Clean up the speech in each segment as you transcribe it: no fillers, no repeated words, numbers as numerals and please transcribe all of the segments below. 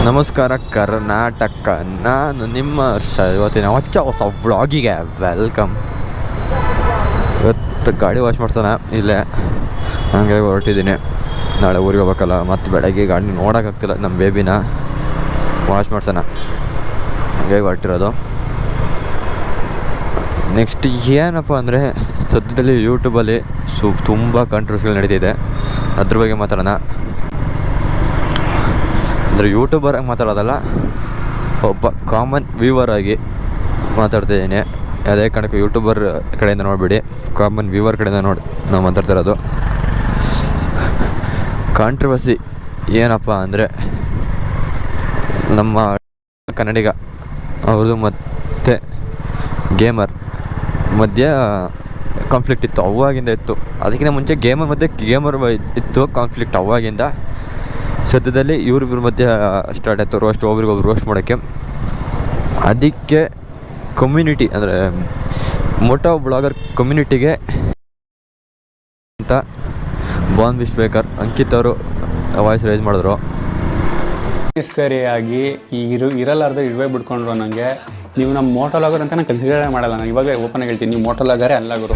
ನಮಸ್ಕಾರ ಕರ್ನಾಟಕ, ನಾನು ನಿಮ್ಮ ಇವತ್ತಿನ ಹೊಸ ವ್ಲಾಗಿಗೆ ವೆಲ್ಕಮ್. ಇವತ್ತು ಗಾಡಿ ವಾಶ್ ಮಾಡ್ಸೋಣ ಇಲ್ಲೇ, ಹಂಗೆ ಹೊರಟಿದ್ದೀನಿ. ನಾಳೆ ಊರಿಗೆ ಹೋಗ್ಬೇಕಲ್ಲ, ಮತ್ತು ಬೆಳಗ್ಗೆ ಗಾಡಿ ನೋಡೋಕ್ಕಾಗ್ತಿಲ್ಲ. ನಮ್ಮ ಬೇಬಿನ ವಾಶ್ ಮಾಡ್ಸೋಣ, ಹಂಗೆ ಹೊರಟಿರೋದು. ನೆಕ್ಸ್ಟ್ ಏನಪ್ಪ ಅಂದರೆ, ಸದ್ಯದಲ್ಲಿ ಯೂಟ್ಯೂಬಲ್ಲಿ ತುಂಬ ಕಾಂಟ್ರವರ್ಸಿಗಳು ನಡೀತಿದೆ, ಅದ್ರ ಬಗ್ಗೆ ಮಾತಾಡೋಣ. ಅಂದರೆ ಯೂಟ್ಯೂಬರ್ ಆಗಿ ಮಾತಾಡೋದಲ್ಲ, ಒಬ್ಬ ಕಾಮನ್ ವ್ಯೂವರ್ ಆಗಿ ಮಾತಾಡ್ತಿದ್ದೀನಿ. ಅದೇ ಕಾರಣಕ್ಕೆ ಯೂಟ್ಯೂಬರ್ ಕಡೆಯಿಂದ ನೋಡಿಬಿಡಿ, ಕಾಮನ್ ವ್ಯೂವರ್ ಕಡೆಯಿಂದ ನಾವು ಮಾತಾಡ್ತಿರೋದು. ಕಾಂಟ್ರವರ್ಸಿ ಏನಪ್ಪ ಅಂದರೆ, ನಮ್ಮ ಕನ್ನಡಿಗ ಅವರು ಮತ್ತು ಗೇಮರ್ ಮಧ್ಯೆ ಕಾನ್ಫ್ಲಿಕ್ಟ್ ಇತ್ತು, ಅವಾಗಿಂದ ಇತ್ತು. ಅದಕ್ಕಿಂತ ಮುಂಚೆ ಗೇಮರ್ ಇತ್ತು ಕಾನ್ಫ್ಲಿಕ್ಟ್ ಅವಾಗಿಂದ. ಸದ್ಯದಲ್ಲಿ ಇವ್ರಿಬ್ರ ಮಧ್ಯೆ ಸ್ಟಾರ್ಟ್ ಆಯಿತು ರೋಸ್ಟ್, ಒಬ್ರಿಗೊಬ್ರು ರೋಸ್ಟ್ ಮಾಡೋಕ್ಕೆ. ಅದಕ್ಕೆ ಕಮ್ಯುನಿಟಿ ಅಂದರೆ ಮೋಟೋ ಬ್ಲಾಗರ್ ಕಮ್ಯುನಿಟಿಗೆ ಅಂತ ಬಾನ್ ವಿಶ್ಬೇಕರ್ ಅಂಕಿತ್ ಅವರು ವಾಯ್ಸ್ ರೈಸ್ ಮಾಡಿದ್ರು. ಸರಿಯಾಗಿ ಇರಲಾರ್ದ ಇಡವೇ ಬಿಟ್ಕೊಂಡ್ರು. ನನಗೆ ನೀವು ನಮ್ಮ ಮೋಟೋ ಲಾಗರ್ ಅಂತ ನಾನು ಕನ್ಸಿಡರ್ ಮಾಡಲ್ಲ. ನಾನು ಇವಾಗ ಓಪನ್ ಆಗಿ ಹೇಳ್ತೀನಿ, ನೀವು ಮೋಟೋ ಲಾಗರೇ ಅಲ್ಲ ಗುರು.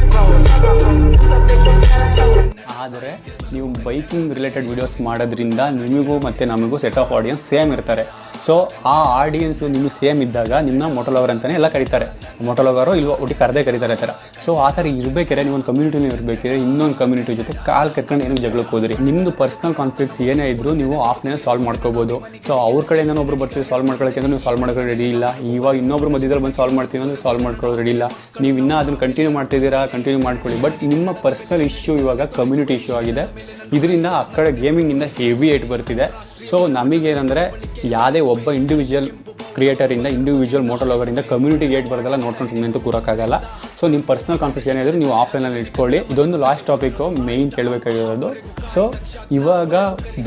ಆದರೆ ನೀವು ಬೈಕಿಂಗ್ ರಿಲೇಟೆಡ್ ವೀಡಿಯೋಸ್ ಮಾಡೋದ್ರಿಂದ ನಿಮಗೂ ಮತ್ತು ನಮಗೂ ಸೆಟ್ ಆಫ್ ಆಡಿಯನ್ಸ್ ಸೇಮ್ ಇರ್ತಾರೆ. ಸೊ ಆ ಆಡಿಯನ್ಸು ನಿಮಗೆ ಸೇಮ್ ಇದ್ದಾಗ ನಿಮ್ಮನ್ನ ಮೋಟೋ ಲಾಗರ್ ಅಂತಲೇ ಎಲ್ಲ ಕರೀತಾರೆ. ಮೋಟೋ ಲಾಗರು ಇಲ್ಲಿ ಒಟ್ಟಿಗೆ ಕರೆದೇ ಕರೀತಾರೆ ಆ ಥರ. ಸೊ ಆ ಥರ ಇರಬೇಕಾದ್ರೆ ನೀವೊಂದು ಕಮ್ಯುನಿಟಿನೂ ಇರಬೇಕಾದ್ರೆ ಇನ್ನೊಂದು ಕಮ್ಯುನಿಟಿ ಜೊತೆ ಕಾಲು ಕರ್ಕೊಂಡು ಏನಕ್ಕೆ ಜಗಳಕ್ಕೆ ಹೋದ್ರಿ. ನಿಮ್ಮದು ಪರ್ಸ್ನಲ್ ಕಾನ್ಫ್ಲಿಕ್ಟ್ಸ್ ಏನೇ ಇದ್ದರೂ ನೀವು ಆಫ್ಲೈನಲ್ಲಿ ಸಾಲ್ವ್ ಮಾಡ್ಕೋಬೋದು. ಸೊ ಅವ್ರ ಕಡೆಯಿಂದ ಒಬ್ರು ಬರ್ತೀವಿ ಸಾಲ್ವ್ ಮಾಡ್ಕೊಳ್ಳೋಕೆ ಅಂದ್ರೆ ನೀವು ಸಾಲ್ವ್ ಮಾಡ್ಕೊಳ್ಳೋ ರೆಡಿ ಇಲ್ಲ. ಇವಾಗ ಇನ್ನೊಬ್ರು ಮಧ್ಯದಲ್ಲಿ ಬಂದು ಸಾಲ್ವ್ ಮಾಡ್ತೀವಿ ಅಂದ್ರೆ ಸಾಲ್ವ್ ಮಾಡ್ಕೊಳ್ಳೋದು ರೆಡಿ ಇಲ್ಲ. ನೀವು ಇನ್ನೂ ಅದನ್ನು ಕಂಟಿನ್ಯೂ ಮಾಡ್ತಿದ್ದೀರಾ, ಕಂಟಿನ್ಯೂ ಮಾಡ್ಕೊಳ್ಳಿ. ಬಟ್ ನಿಮ್ಮ ಪರ್ಸ್ನಲ್ ಇಶ್ಯೂ ಇವಾಗ ಕಮ್ಯುನಿಟಿ ಇಶ್ಯೂ ಆಗಿದೆ. ಇದರಿಂದ ಆ ಕಡೆ ಗೇಮಿಂಗಿಂದ ಹೆವಿ ಏಟ್ ಬರ್ತಿದೆ. ಸೊ ನಮಗೇನೆಂದರೆ, ಯಾವುದೇ ಒಬ್ಬ ಇಂಡಿವಿಜುವಲ್ ಕ್ರಿಯೇಟರಿಂದ, ಇಂಡಿವಿಜುವಲ್ ಮೋಟೋ ಲಾಗರಿಂದ ಕಮ್ಯುನಿಟಿಗೆ ಏಟ್ ಬರೋದಲ್ಲ ನೋಡ್ಕೊಂಡು ಸುಮ್ಮನೆ ಅಂತೂ ಕೂರೋಕ್ಕಾಗಲ್ಲ. ಸೊ ನಿಮ್ಮ ಪರ್ಸ್ನಲ್ ಕಾನ್ಫ್ಲಿಕ್ಟ್ಸ್ ಏನಿದ್ರು ನೀವು ಆಫ್ಲೈನಲ್ಲಿ ಇಟ್ಕೊಳ್ಳಿ. ಇದೊಂದು ಲಾಸ್ಟ್ ಟಾಪಿಕ್ಕು ಮೇಯ್ನ್ ಕೇಳಬೇಕಾಗಿರೋದು. ಸೊ ಇವಾಗ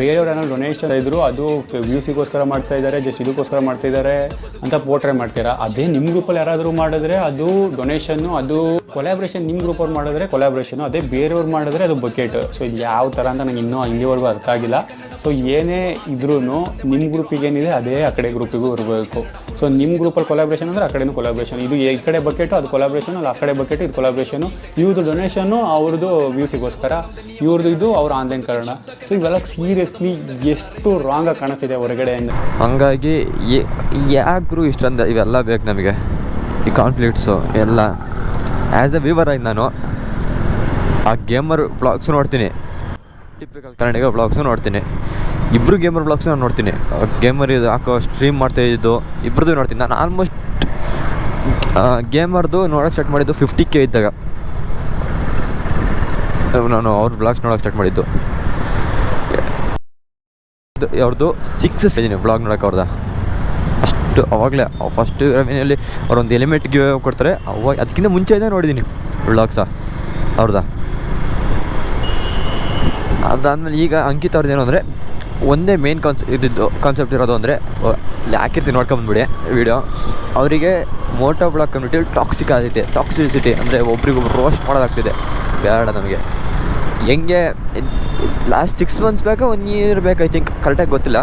ಬೇರೆಯವ್ರ ಡೊನೇಷನ್ ಇದ್ದರು, ಅದು ವ್ಯೂಸಿಗೋಸ್ಕರ ಮಾಡ್ತಾ ಇದ್ದಾರೆ, ಜಸ್ಟ್ ಇದಕ್ಕೋಸ್ಕರ ಮಾಡ್ತಾ ಇದ್ದಾರೆ ಅಂತ ಪೋರ್ಟ್ರೇ ಮಾಡ್ತೀರಾ. ಅದೇ ನಿಮ್ಮ ಗ್ರೂಪಲ್ಲಿ ಯಾರಾದರೂ ಮಾಡಿದ್ರೆ ಅದು ಡೊನೇಷನ್ನು, ಅದು ಕೊಲಾಬ್ರೇಷನ್. ನಿಮ್ಮ ಗ್ರೂಪವ್ರು ಮಾಡಿದ್ರೆ ಕೊಲಾಬ್ರೇಷನು, ಅದೇ ಬೇರೆಯವ್ರು ಮಾಡಿದ್ರೆ ಅದು ಬಕೆಟ್. ಸೊ ಇದು ಯಾವ ಥರ ಅಂತ ನನಗೆ ಇನ್ನೂ ಇಲ್ಲಿವರೆಗೂ ಅರ್ಥ ಆಗಿಲ್ಲ. ಸೊ ಏನೇ ಇದ್ರೂ ನಿಮ್ಮ ಗ್ರೂಪಿಗೆ ಏನಿದೆ ಅದೇ ಆ ಕಡೆ ಗ್ರೂಪಿಗೂ ಇರಬೇಕು. ಸೊ ನಿಮ್ಮ ಗ್ರೂಪಲ್ಲಿ ಕೊಲಾಬ್ರೇಷನ್ ಅಂದರೆ ಆ ಕಡೆನೂ ಕೊಲಾಬ್ರೇಷನ್. ಇದು ಈ ಕಡೆ ಬಕೆಟು ಅದು ಕೊಲಾಬ್ರೇಷನ್, ಅಲ್ಲ ಆ ಕಡೆ ಬಕೆಟು ಇದು ಕೊಲಾಬ್ರೇಷನು. ಇವ್ರದ್ದು ಡೊನೇಷನ್ನು ಅವ್ರದ್ದು ವ್ಯೂಸಿಗೋಸ್ಕರ, ಇವ್ರದ್ದು ಇದು ಅವ್ರ ಆನ್ಲೈನ್ ಕಾರಣ. ಸೊ ಇವೆಲ್ಲ ಸೀರಿಯಸ್ಲಿ ಎಷ್ಟು ರಾಂಗಾಗಿ ಕಾಣಿಸ್ತಿದೆ ಹೊರಗಡೆಯಿಂದ. ಹಂಗಾಗಿ ಯಾಕ್ರು ಇಷ್ಟೊಂದು ಇವೆಲ್ಲ ಬೇಕು ನಮಗೆ, ಈ ಕಾನ್ಫ್ಲಿಕ್ಟ್ಸು ಎಲ್ಲ. ಆ್ಯಸ್ ಎ ವ್ಯೂವರ್ ಆಗಿ ನಾನು ಆ ಗೇಮರ್ ಬ್ಲಾಗ್ಸು ನೋಡ್ತೀನಿ, ಟಿಪಿಕಲ್ ಕನ್ನಡಿಗ ಬ್ಲಾಗ್ಸು ನೋಡ್ತೀನಿ, ಇಬ್ಬರು ಗೇಮರ್ ಬ್ಲಾಗ್ಸು ನಾನು ನೋಡ್ತೀನಿ. ಗೇಮರ್ ಇದು ಹಾಕೋ ಸ್ಟ್ರೀಮ್ ಮಾಡ್ತಾಯಿದ್ದು ಇಬ್ಬರದ್ದು ನೋಡ್ತೀನಿ. ನಾನು ಆಲ್ಮೋಸ್ಟ್ ಗೇಮರ್ದು ನೋಡೋಕ್ಕೆ ಸ್ಟಾರ್ಟ್ ಮಾಡಿದ್ದು 50K ಇದ್ದಾಗ. ನಾನು ಅವ್ರ ಬ್ಲಾಗ್ಸ್ ನೋಡೋಕ್ಕೆ ಸ್ಟಾರ್ಟ್ ಮಾಡಿದ್ದು. ಅವ್ರದ್ದು 6 ಇದ್ದೀನಿ ಬ್ಲಾಗ್ ನೋಡೋಕೆ ಅವ್ರದ್ದು. ಅಷ್ಟು ಅವಾಗಲೇ ಫಸ್ಟ್ ರೆವಿನ್ಯೂಲಿ ಅವ್ರೊಂದು ಎಲಿಮೆಂಟ್ ಗಿವ್ ಕೊಡ್ತಾರೆ, ಅವಾಗ ಅದಕ್ಕಿಂತ ಮುಂಚೆನೇ ನೋಡಿದ್ದೀನಿ ಬ್ಲಾಗ್ಸ ಅವ್ರದ್ದು. ಅದಾದಮೇಲೆ ಈಗ ಅಂಕಿತ್ ಅವ್ರದ್ದು ಏನು ಅಂದರೆ, ಒಂದೇ ಮೇನ್ ಕಾನ್ಸೆಪ್ಟ್ ಇರೋದು ಅಂದರೆ, ಹಾಕಿರ್ತೀನಿ ನೋಡ್ಕೊಂಬಂದ್ಬಿಡಿ ವೀಡಿಯೋ. ಅವರಿಗೆ ಮೋಟೋ ಬ್ಲಾಗ್ ಕಮ್ಯುನಿಟಿ ಟಾಕ್ಸಿಸಿಟಿ ಅಂದರೆ ಒಬ್ರಿಗೊಬ್ರು ರೋಸ್ಟ್ ಮಾಡೋದಾಗ್ತಿದೆ. ಬೇಡ ನಮಗೆ. ಹೆಂಗೆ ಲಾಸ್ಟ್ 6 months ಬೇಕಾ 1 year ಬೇಕು, ಐ ಥಿಂಕ್, ಕರೆಕ್ಟಾಗಿ ಗೊತ್ತಿಲ್ಲ.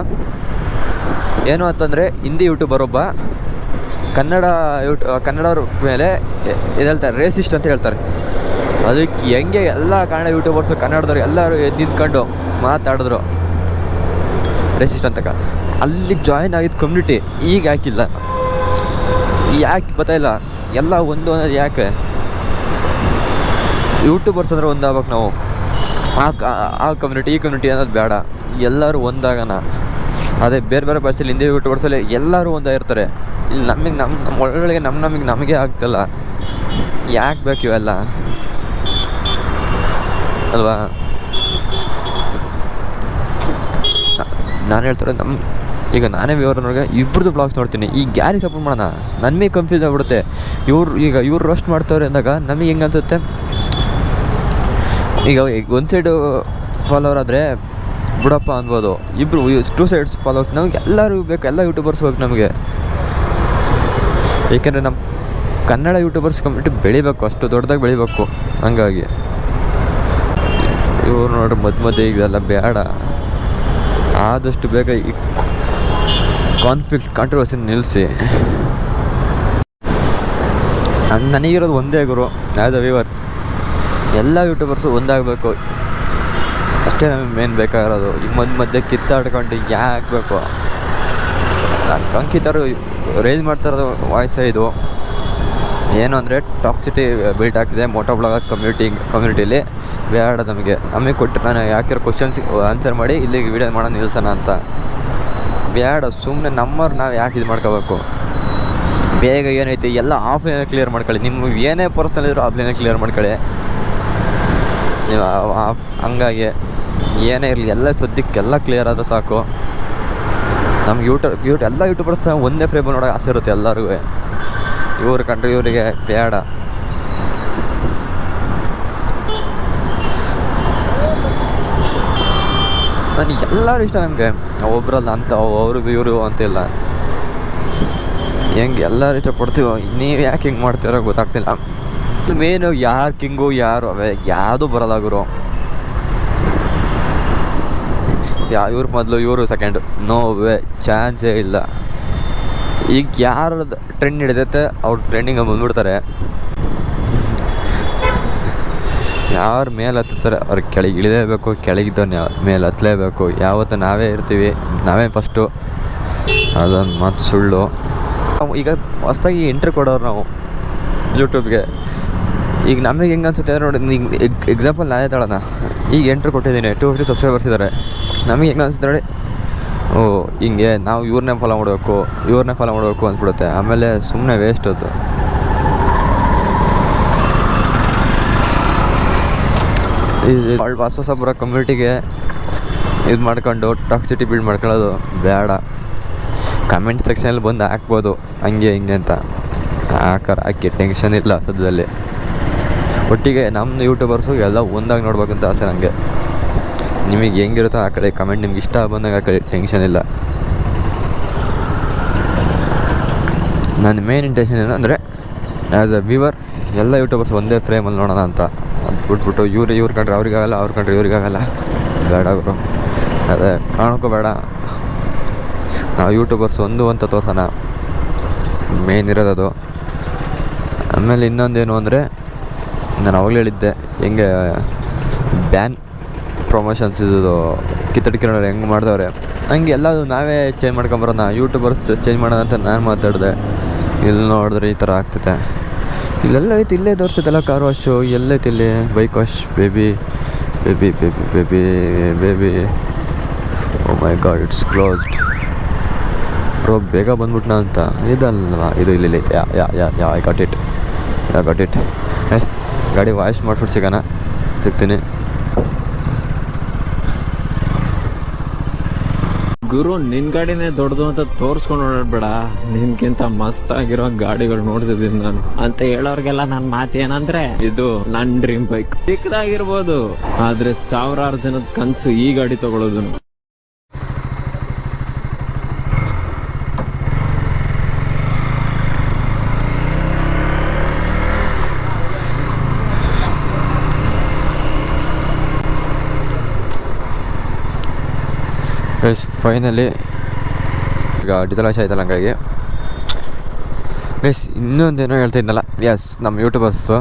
ಏನು ಅಂತಂದರೆ, ಹಿಂದಿ ಯೂಟ್ಯೂಬರ್ ಒಬ್ಬ ಕನ್ನಡವ್ರ ಮೇಲೆ ಇದು ಹೇಳ್ತಾರೆ, ರೇಸಿಸ್ಟ್ ಅಂತ ಹೇಳ್ತಾರೆ. ಅದಕ್ಕೆ ಹೆಂಗೆ ಎಲ್ಲ ಕನ್ನಡ ಯೂಟ್ಯೂಬರ್ಸು ಕನ್ನಡದವ್ರು ಎಲ್ಲರೂ ನಿಂತ್ಕೊಂಡು ಮಾತಾಡಿದ್ರು ರೇಸಿಸ್ಟ್ ಅಂತಕ. ಅಲ್ಲಿಗೆ ಜಾಯಿನ್ ಆಗಿದ್ದು ಕಮ್ಯುನಿಟಿ. ಈಗ ಯಾಕಿಲ್ಲ, ಯಾಕೆ ಗೊತ್ತಾಯಿಲ್ಲ. ಎಲ್ಲ ಒಂದು ಯಾಕೆ ಯೂಟ್ಯೂಬರ್ಸ್ ಅಂದರೆ ಒಂದಾಗಬೇಕು ನಾವು. ಆ ಕಮ್ಯುನಿಟಿ ಈ ಕಮ್ಯುನಿಟಿ ಅನ್ನೋದು ಬೇಡ, ಎಲ್ಲರೂ ಒಂದಾಗೋಣ. ಅದೇ ಬೇರೆ ಬೇರೆ ಭಾಷೆಯಲ್ಲಿ ಹಿಂದಿ ಯೂಟ್ಯೂಬರ್ಸಲ್ಲಿ ಎಲ್ಲರೂ ಒಂದಾಗಿರ್ತಾರೆ. ಇಲ್ಲಿ ನಮ್ಮ ಒಳಗಡೆ ನಮಗೆ ಆಗ್ತಿಲ್ಲ. ಯಾಕೆ ಬೇಕು ಇವೆಲ್ಲ ಅಲ್ವಾ? ನಾನು ಹೇಳ್ತಾರೆ, ಈಗ ನಾನೇ ವ್ಯವಹಾರನವ್ರಿಗೆ ಇಬ್ಬರದ್ದು ಬ್ಲಾಗ್ಸ್ ನೋಡ್ತೀನಿ. ಈಗ ಯಾರಿಗೆ ಸಪೋರ್ಟ್ ಮಾಡೋಣ? ನನಗೆ ಕನ್ಫ್ಯೂಸ್ ಆಗಿಬಿಡುತ್ತೆ. ಇವ್ರು ರೋಸ್ಟ್ ಮಾಡ್ತವ್ರೆ ಅಂದಾಗ ನಮಗೆ ಹೆಂಗೆ ಅನ್ಸುತ್ತೆ, ಈಗ ಒಂದು ಸೈಡು ಫಾಲೋವರ್ ಆದರೆ ಬಿಡಪ್ಪ ಅನ್ಬೋದು, ಇಬ್ಬರು 2 sides ಫಾಲೋವರ್ಸ್ ನಮಗೆ ಎಲ್ಲರೂ ಬೇಕು, ಎಲ್ಲ ಯೂಟ್ಯೂಬರ್ಸ್ ಬೇಕು ನಮಗೆ. ಏಕೆಂದರೆ ನಮ್ಮ ಕನ್ನಡ ಯೂಟ್ಯೂಬರ್ಸ್ ಕಮ್ಯುನಿಟಿ ಬೆಳಿಬೇಕು, ಅಷ್ಟು ದೊಡ್ಡದಾಗಿ ಬೆಳಿಬೇಕು. ಹಂಗಾಗಿ ಇವ್ರು ನೋಡ್ರಿ ಮಧ್ಯೆ ಇದೆಲ್ಲ ಬೇಡ. ಆದಷ್ಟು ಬೇಗ ಕಾಂಟ್ರವರ್ಸಿ ನಿಲ್ಲಿಸಿ. ನನಗಿರೋದು ಒಂದೇ ಗುರು, ಆ್ಯಸ್ ಅ ವ್ಯೂವರ್ ಎಲ್ಲ ಯೂಟ್ಯೂಬರ್ಸು ಒಂದಾಗಬೇಕು ಅಷ್ಟೇ ನಮಗೆ ಮೇನ್ ಬೇಕಾಗಿರೋದು. ಈಗ ಮಧ್ಯೆ ಕಿತ್ತಾಡ್ಕೊಂಡು ಯಾಕೆ ಬೇಕು? ಅಂಕಿತರು ರೇಂಜ್ ಮಾಡ್ತಾ ಇರೋದು ವಾಯ್ಸೇ ಇದು. ಏನು ಅಂದರೆ ಟಾಕ್ಸಿಟಿ ಬಿಲ್ಟ್ ಆಗ್ತಿದೆ ಮೋಟೋ ಬ್ಲಾಗರ್ ಕಮ್ಯುನಿಟಿಲಿ. ಬೇಡ ನಮಗೆ ಕೊಟ್ಟು ನಾನು ಯಾಕಿರೋ ಕ್ವಶನ್ಸ್ ಆನ್ಸರ್ ಮಾಡಿ ಇಲ್ಲಿಗೆ ವೀಡಿಯೋ ಮಾಡೋದು ನಿಲ್ಸೋಣ ಅಂತ. ಬೇಡ, ಸುಮ್ಮನೆ ನಮ್ಮವ್ರು ನಾವು ಯಾಕೆ ಇದು ಮಾಡ್ಕೋಬೇಕು? ಬೇಗ ಏನೈತಿ ಎಲ್ಲ ಆಫ್ಲೈನೇ ಕ್ಲಿಯರ್ ಮಾಡ್ಕೊಳ್ಳಿ. ನಿಮ್ಗೆ ಏನೇ ಪರ್ಸ್ನಲ್ ಇದ್ರೂ ಆಫ್ಲೈನೇ ಕ್ಲಿಯರ್ ಮಾಡ್ಕೊಳ್ಳಿ ನೀವು. ಹಂಗಾಗಿ ಏನೇ ಇರಲಿ ಎಲ್ಲ ಸದ್ಯಕ್ಕೆಲ್ಲ ಕ್ಲಿಯರ್ ಆದರೂ ಸಾಕು. ನಮ್ಗೆ ಎಲ್ಲ ಯೂಟ್ಯೂಬರ್ಸ್ ಒಂದೇ ಫ್ರೇಮ್ ನೋಡೋಕೆ ಆಸೆ ಇರುತ್ತೆ ಎಲ್ಲರಿಗೂ. ಇವ್ರ ಕಂಡ್ರೆ ಇವರಿಗೆ ಬೇಡ. ನನಗೆ ಎಲ್ಲರೂ ಇಷ್ಟ. ನಮಗೆ ಒಬ್ರಲ್ಲ ಅಂತ ಅವ್ರಿಗೂ ಇವರು ಅಂತಿಲ್ಲ, ಹೆಂಗೆ ಎಲ್ಲರೂ ಇಷ್ಟಪಡ್ತೀವೋ. ನೀವು ಯಾಕೆ ಹಿಂಗೆ ಮಾಡ್ತೀರೋ ಗೊತ್ತಾಗ್ತಿಲ್ಲ. ಮೇನು ಯಾರು ಕಿಂಗು ಯಾರು ಅವೇ ಯಾವುದೂ ಬರಲ್ಲ ಗುರು. ಇವ್ರ ಮೊದಲು ಇವರು ಸೆಕೆಂಡು, ನೋ ವೇ, ಚಾನ್ಸೇ ಇಲ್ಲ. ಈಗ ಯಾರದ್ದು ಟ್ರೆಂಡ್ ಹಿಡಿದೈತೆ ಅವ್ರು ಟ್ರೆಂಡಿಂಗ್ ಬಂದ್ಬಿಡ್ತಾರೆ. ಯಾರು ಮೇಲೆ ಹತ್ತುತ್ತಾರೆ ಅವ್ರು ಕೆಳಗೆ ಇಳಿಲೇಬೇಕು, ಕೆಳಗಿದ್ದವ್ನು ಮೇಲೆ ಹತ್ತಲೇಬೇಕು. ಯಾವತ್ತು ನಾವೇ ಇರ್ತೀವಿ, ನಾವೇ ಫಸ್ಟು, ಅದೊಂದು ಮಾತು ಸುಳ್ಳು. ಈಗ ಹೊಸ್ದಾಗಿ ಎಂಟ್ರಿ ಕೊಡೋರು ನಾವು ಯೂಟ್ಯೂಬ್ಗೆ. ಈಗ ನಮಗೆ ಹೆಂಗೆ ಅನ್ಸುತ್ತೆ ನೋಡಿ, ಈಗ ಎಕ್ಸಾಂಪಲ್ ನಾನೇ ತಗೊಳ್ಳೋಣ. ಈಗ ಎಂಟ್ರಿ ಕೊಟ್ಟಿದ್ದೀನಿ, 250 ಸಬ್ಸ್ಕ್ರೈಬರ್ಸ್ ಇದ್ದಾರೆ. ನಮಗೆ ಹೆಂಗೆ ಅನ್ಸುತ್ತೆ ನೋಡಿ, ಓ ಹಿಂಗೆ ನಾವು ಇವ್ರನ್ನೇ ಫಾಲೋ ಮಾಡಬೇಕು ಅಂದ್ಬಿಡುತ್ತೆ. ಆಮೇಲೆ ಸುಮ್ಮನೆ ವೇಸ್ಟ್ ಅದು. ಹೊಸೊಬ್ಬರ ಕಮ್ಯುನಿಟಿಗೆ ಇದು ಮಾಡ್ಕೊಂಡು ಟಾಕ್ಸಿಟಿ ಬಿಲ್ಡ್ ಮಾಡ್ಕೊಳ್ಳೋದು ಬೇಡ. ಕಮೆಂಟ್ ಸೆಕ್ಷನಲ್ಲಿ ಬಂದು ಹಾಕ್ಬೋದು ಹಂಗೆ ಹಿಂಗೆ ಅಂತ, ಹಾಕಿ ಟೆನ್ಷನ್ ಇಲ್ಲ. ಸದ್ಯದಲ್ಲಿ ಒಟ್ಟಿಗೆ ನಮ್ಮ ಯೂಟ್ಯೂಬರ್ಸು ಎಲ್ಲ ಒಂದಾಗಿ ನೋಡ್ಬೇಕಂತ ಆಸೆ ನನಗೆ. ನಿಮಗೆ ಹೆಂಗಿರುತ್ತೋ ಆ ಕಡೆ ಕಮೆಂಟ್, ನಿಮ್ಗೆ ಇಷ್ಟ ಬಂದಾಗ ಆ ಕಡೆ, ಟೆನ್ಷನ್ ಇಲ್ಲ. ನನ್ನ ಮೇನ್ ಇಂಟೆನ್ಷನ್ ಏನಂದರೆ ಆ್ಯಸ್ ಅ ವ್ಯೂವರ್ ಎಲ್ಲ ಯೂಟ್ಯೂಬರ್ಸ್ ಒಂದೇ ಫ್ರೇಮಲ್ಲಿ ನೋಡೋಣ ಅಂತ. ಅದು ಬಿಟ್ಬಿಟ್ಟು ಇವ್ರು ಕಂಡ್ರೆ ಅವ್ರಿಗಾಗಲ್ಲ, ಅವ್ರು ಕಂಡ್ರೆ ಇವ್ರಿಗಾಗಲ್ಲ. ಬೇಡ ಅವರು, ಅದೇ ಕಾಣೋಕ್ಕೂ ಬೇಡ. ನಾವು ಯೂಟ್ಯೂಬರ್ಸ್ ಒಂದು ಅಂತ ತೋರ್ಸೋಣ, ಮೇನ್ ಇರೋದದು. ಆಮೇಲೆ ಇನ್ನೊಂದೇನು ಅಂದರೆ, ನಾನು ಅವಾಗಲೇ ಹೇಳಿದ್ದೆ ಹೆಂಗೆ ಬ್ಯಾನ್ ಪ್ರಮೋಷನ್ಸ್ ಇದು ಕಿತ್ತಡಿಕಿರೋರು ಹೆಂಗೆ ಮಾಡ್ದವ್ರೆ ಹಂಗೆ ಎಲ್ಲದು ನಾವೇ ಚೇಂಜ್ ಮಾಡ್ಕೊಂಬರೋಣ. ಯೂಟ್ಯೂಬರ್ಸ್ ಚೇಂಜ್ ಮಾಡೋಣ ಅಂತ ನಾನು ಮಾತಾಡಿದೆ. ಇಲ್ಲಿ ನೋಡಿದ್ರೆ ಈ ಥರ ಆಗ್ತೈತೆ. ಇಲ್ಲೆಲ್ಲ ಐತಿ, ಇಲ್ಲೇ ತೋರಿಸ್ತೈತಲ್ಲ ಕಾರ್ ವಾಶು, ಎಲ್ಲೈತಿ ಇಲ್ಲಿ bike wash. Baby baby baby baby baby oh my god, it's closed bro. ಬೇಗ ಬಂದ್ಬಿಟ್ನಾ ಅಂತ ಇದಲ್ವಾ ಇದು? ಇಲ್ಲಿ yeah I got it. Yes, ಗಾಡಿ ವಾಶ್ ಮಾಡ್ಬಿಟ್ಟು ಸಿಗ್ತೀನಿ. ಗುರು, ನಿನ್ ಗಾಡಿನೇ ದೊಡ್ಡದು ಅಂತ ತೋರ್ಸ್ಕೊಂಡು ಓಡಾಡ್ಬೇಡ. ನಿನ್ಕಿಂತ ಮಸ್ತ್ ಆಗಿರೋ ಗಾಡಿಗಳು ನೋಡ್ತಿದ್ದೀನಿ ನಾನು ಅಂತ ಹೇಳೋರ್ಗೆಲ್ಲ ನನ್ ಮಾತು ಏನಂದ್ರೆ, ಇದು ನನ್ ಡ್ರೀಮ್ ಬೈಕ್. ಚಿಕ್ಕದಾಗಿರ್ಬೋದು, ಆದ್ರೆ ಸಾವಿರಾರು ಜನದ ಕನ್ಸು ಈ ಗಾಡಿ ತಗೊಳ್ಳೋದು. ಫೈನಲಿ ಈಗ ಡಿತಲಾಶ ಆಯ್ತಲ್ಲ, ಹಂಗಾಗಿ ಗೈಸ್ ಇನ್ನೊಂದೇನೋ ಹೇಳ್ತಾ ಇದ್ನಲ್ಲ. ಎಸ್, ನಮ್ಮ ಯೂಟ್ಯೂಬರ್ಸು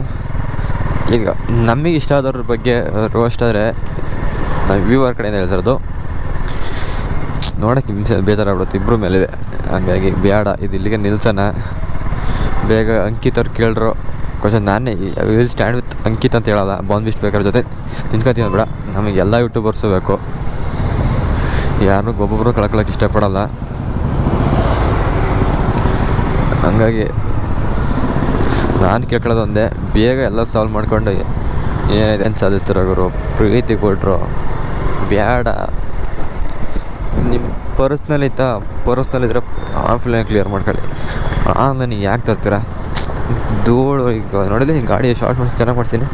ಈಗ ನಮಗೆ ಇಷ್ಟ ಆದವ್ರ ಬಗ್ಗೆ ರೋಸ್ಟ್ ಆದರೆ ನಾವು ವ್ಯೂವರ್ ಕಡೆಯಿಂದ ಹೇಳ್ತಿರೋದು. ನೋಡೋಕ್ಕೆ ಹಿಂಸೆ ಬೇಜಾರಾಗ್ಬಿಡುತ್ತೆ ಇಬ್ಬರ ಮೇಲಿದೆ. ಹಂಗಾಗಿ ಬೇಡ, ಇದು ಇಲ್ಲಿಗೆ ನಿಲ್ಸೋಣ. ಬೇಗ ಅಂಕಿತವ್ರು ಕೇಳಿದ್ರು ಕ್ವಶನ್, ನಾನೇ ವಿಲ್ ಸ್ಟ್ಯಾಂಡ್ ವಿತ್ ಅಂಕಿತ್ ಅಂತ ಹೇಳೋಲ್ಲ. ಬಾಂಡ್ ಬಿಸ್ಟ್ ಬೇಕಾದ್ರ ಜೊತೆ ನಿಂತ್ಕೊತೀವಿ ಬೇಡ. ನಮಗೆ ಎಲ್ಲ ಯೂಟ್ಯೂಬರ್ಸು ಬೇಕು, ಯಾರು ಒಬ್ಬೊಬ್ಬರು ಕಳ್ಕೊಳಕ್ಕೆ ಇಷ್ಟಪಡಲ್ಲ. ಹಂಗಾಗಿ ನಾನು ಕೇಳ್ಕೊಳ್ಳೋದು ಒಂದೇ, ಬೇಗ ಎಲ್ಲ ಸಾಲ್ವ್ ಮಾಡ್ಕೊಂಡು ಏನಿದೆ ಅಂತ ಸಾಧಿಸ್ತಿರೋರು, ಪ್ರೀತಿ ಕೊಟ್ಟರು. ಬೇಡ, ನಿಮ್ಮ ಪರ್ಸ್ನಲ್ ಇದ್ದರೆ ಆಫ್ಲೈನ್ ಕ್ಲಿಯರ್ ಮಾಡ್ಕೊಳ್ಳಿ. ಆನ್ಲೈನಿಗೆ ಯಾಕೆ ತರ್ತೀರಾ? ಧೂಳು. ಈಗ ನೋಡಿದ್ರೆ ಈ ಗಾಡಿ ಶಾರ್ಟ್ ಮಾಡಿಸಿ ಚೆನ್ನಾಗಿ ಮಾಡ್ತೀನಿ,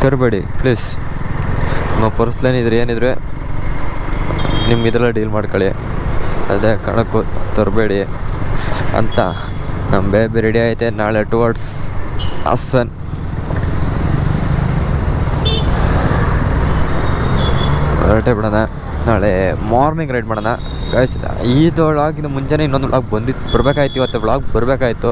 ತರಬೇಡಿ ಪ್ಲೀಸ್. ನಮ್ಮ ಪರ್ಸ್ಲೈನ್ ಇದ್ರೆ ಏನಿದ್ರೆ ನಿಮ್ಮ ಇದೆಲ್ಲ ಡೀಲ್ ಮಾಡ್ಕೊಳ್ಳಿ, ಅದೇ ಕಣಕ್ಕೂ ತರಬೇಡಿ ಅಂತ. ನಮ್ಮ ಬೇಬಿ ರೆಡಿ ಐತೆ. ನಾಳೆ ಟುವರ್ಡ್ಸ್ ಹಾಸನ್. ಹೊರಟೆ ಬಿಡೋಣ. ನಾಳೆ ಮಾರ್ನಿಂಗ್ ರೈಡ್ ಮಾಡೋಣ. ಗೈಸ್ ಇದು ವ್ಲಾಗಿನ ಮುಂಚೆನೇ ಇನ್ನೊಂದು ವ್ಲಾಗ್ ಬರಬೇಕಾಯ್ತು, ಇವತ್ತು ವ್ಲಾಗ್ ಬರಬೇಕಾಯ್ತು.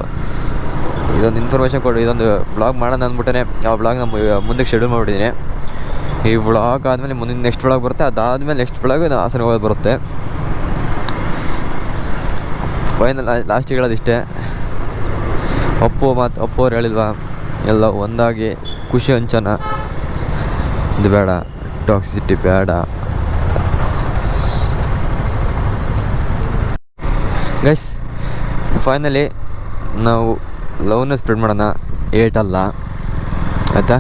ಇದೊಂದು ಇನ್ಫಾರ್ಮೇಷನ್ ಕೊಡು, ಇದೊಂದು ವ್ಲಾಗ್ ಮಾಡೋಣ ಅಂದ್ಬಿಟ್ಟೇ ಆ ವ್ಲಾಗ್ನ ಮುಂದಕ್ಕೆ ಶೆಡ್ಯೂಲ್ ಮಾಡಿಬಿಟ್ಟಿದ್ದೀನಿ. ಈ ವ್ಲಾಗ್ ಆದಮೇಲೆ ಮುಂದಿನ ನೆಕ್ಸ್ಟ್ ವ್ಲಾಗ್ ಬರುತ್ತೆ, ಅದಾದಮೇಲೆ ನೆಕ್ಸ್ಟ್ ವ್ಲಾಗ್ ಹಾಸನ ಹೋಗೋದು ಬರುತ್ತೆ. ಫೈನಲ್ ಲಾಸ್ಟಿಗೆ ಹೇಳೋದಿಷ್ಟೇ, ಅಪ್ಪವ್ರು ಹೇಳಿಲ್ವಾ ಎಲ್ಲ ಒಂದಾಗಿ ಖುಷಿ ಹಂಚೋಣ, ಇದು ಬೇಡ, ಟಾಕ್ಸಿಸಿಟಿ ಬೇಡ. ಗೈಸ್ ಫೈನಲಿ ನಾವು ಲವ್ನ ಸ್ಪ್ರೆಡ್ ಮಾಡೋಣ, ಏಟಲ್ಲ ಆಯಿತಾ?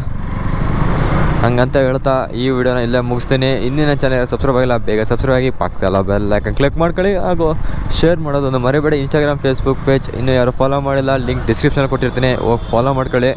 ಹಂಗಂತ ಹೇಳ್ತಾ ಈ ವಿಡಿಯೋನ ಇಲ್ಲೇ ಮುಗಿಸ್ತೀನಿ. ಇನ್ನಿನ ಚಾನಲ್ ಸಬ್ಸ್ಕ್ರೈಬ್ ಆಗಿಲ್ಲ, ಬೇಗ ಸಬ್ಸ್ಕ್ರೈಬ್ ಆಗಿ ಪಕ್ಕದಲ್ಲ ಬೆಲ್ ಐಕಾನ್ ಕ್ಲಿಕ್ ಮಾಡ್ಕೊಳ್ಳಿ, ಹಾಗೂ ಶೇರ್ ಮಾಡೋದೊಂದು ಮರಿಬೇಡಿ. ಇನ್ಸ್ಟಾಗ್ರಾಮ್, ಫೇಸ್ಬುಕ್ ಪೇಜ್ ಇನ್ನೂ ಯಾರು ಫಾಲೋ ಮಾಡಿಲ್ಲ, ಲಿಂಕ್ ಡಿಸ್ಕ್ರಿಪ್ಷನಲ್ಲಿ ಕೊಟ್ಟಿರ್ತೀನಿ, ಹೋಗಿ ಫಾಲೋ ಮಾಡ್ಕೊಳ್ಳಿ.